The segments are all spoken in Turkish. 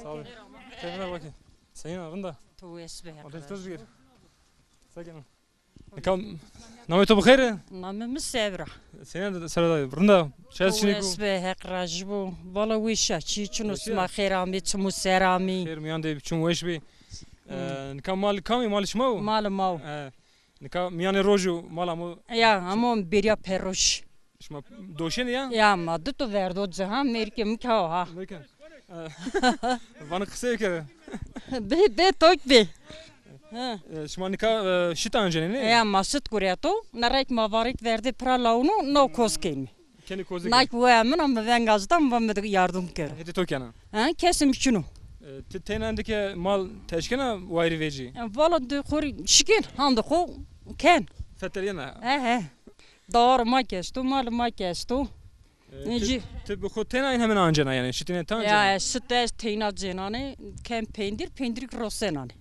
Sağ ol. Kendine bakayım. Senin arında. تو اسبه Ateş toz bir. Sakin. Nikam. Nameto bخير. نام مسافرة Senin de sırada. Bunda. Şahs تو şimdi bu. اسبه هق راجبو والله ويشا چی چنو ويشا؟ سما خيرامي تمو سرامي Şehir miyan de biçim veş bir. Nikam mal kami mal şma o. مال ماو Nikam miyan roju mal amu. يا همون بريا پروش Şma doşen ya. يا ما دتو وردو جهان ميركي مكاو ها Amerikan. Bana kısa bir kere. به توك به Şma nikam şita önce ne? يا ما ست كورياتو نرايك ما واريت وردي پرا لاونو نو كوسكين Kendi kozu. نايك وامن ام وengazdan vam yardım kere Hedi tokana. ha kesim şunu Tenendeki mal teşkina vayri veci. والله دي خوري شكين هاند خو كان Feteriyana. اه دار ما كستو مال ما كستو نجي Tabi bu tena hemen ancana yani şitine tanca. يا ستاس تينا جنانه كان بيندير كروسنانه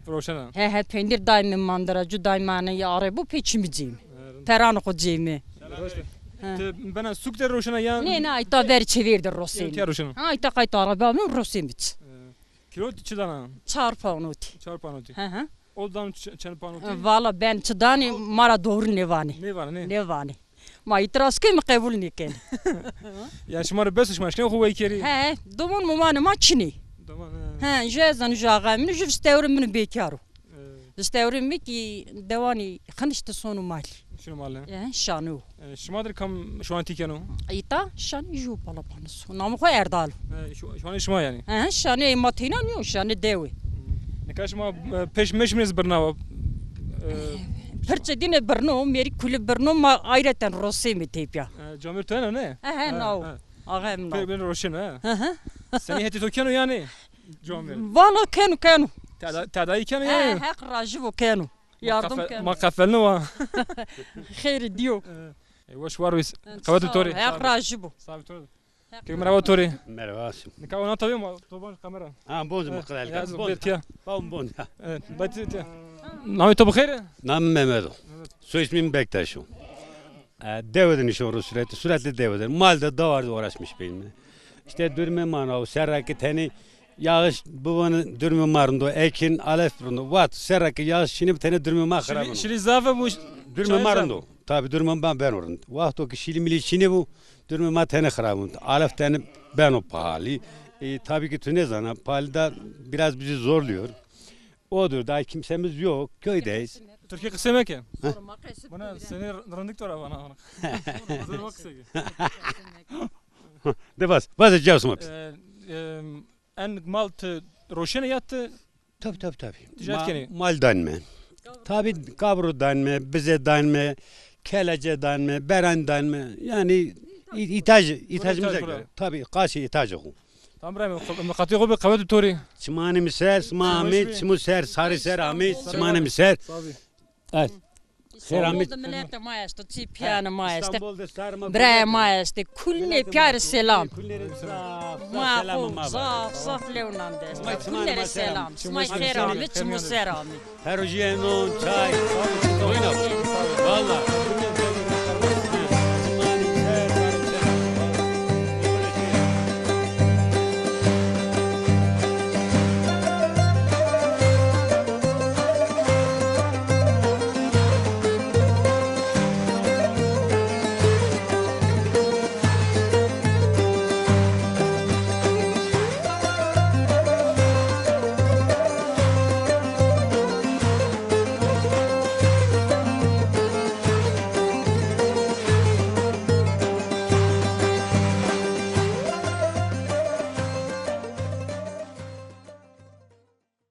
Roşana. he pendir daimi mandıracı daimane yarı bu peçimiciyim. Peran kocayım. Bana sukter roşana ya. Ne ayta ver çevirdi Rosin. Ya roşana. Ayta kayta arabamın Rosin'miş. Kilo çidana. Çarpa onuti. Çarpanoti. Hı. Odan çarpanoti. Valla ben çıdani mara doğru nevani. Ne var ne? Nevani. Ma itiraz kim kabul niken. Ya şımarı beş şımarı huve keri. He, duman mumanı maçini. Tamam. He, jezan jağamını jüv stevrim bunu bekaru. Stevrim mi ki devani khanıştı sonu mal. Şunu malle. Ya şanu. Şımadır kam şu an tikenu. Ayta şan ju palapanız. Namı koy Erdal. Şu an şıma yani. He, şanı matina niyo şanı devi. Ne kaç şıma peş meşminiz bırnava. Perçe dine berno meri kulü berno ma ayreten Rosi mi tepya. Camir tane ne? He, no. Ağam no. Ben roşen ha. Hı. Seni heti tokenu yani. Camir. Valla kenu. Tadayı kenu He, yani. hak rajibu kenu. Yardım kenu. Ma kafelni wa. Khayr diyor. Waş var biz. Kavat tori. Hak rajibu. Sabit tori. Kek merhaba tori. Merhaba Asim. Ne kavana tabii mi? Toban kamera. Ha bonzu mu kadar? Ya zıbet ya. Bon. Evet. Bayt ya. Nami tobu khayr. Nam Mehmet. Soy ismim Bektaş'ım. Deveden iş olur sürekli deveden. Malda davarda uğraşmış benimle. İşte dürme manav, serraki teni yağış babanın dürme marında, ekin, alef burunda. Vat serraki yağış şimdi teni dürme makarabın. Şili zafe bu. Dürme marında. Tabi dürme ben orun. Vakt o ki şili mili çini bu. Dürme ma teni kharabın. Alef teni ben o pahalı. Tabii ki Tünezana pahalıda biraz bizi zorluyor. Odur daha kimsemiz yok. Köydeyiz. Türkiye kısa mı ki? Bana seni randık tora bana. Zoruma kısa ki. De bas cevsum hapis. En mal roşene yattı. Tabii. Ticaret gene. Mal danme. Tabii kabru danme, bize danme, kelece danme, beren danme. Yani ithacımıza göre. Tabii karşı ithacı o. Tamam bravo. Katıyor bir kavat tori. Çimani miser, smami, çimu ser, sarı ser, ami, çimani miser. Tabii. Evet. Seramik. Millet maestro, piano maestro. İstanbul'da sarma. Bre maestro, kulli pyar selam. Selam. Zaf leonandes. Kulli selam. Smay khairami, çmu serami. Her ojiye non çay. Oyna. Vallahi.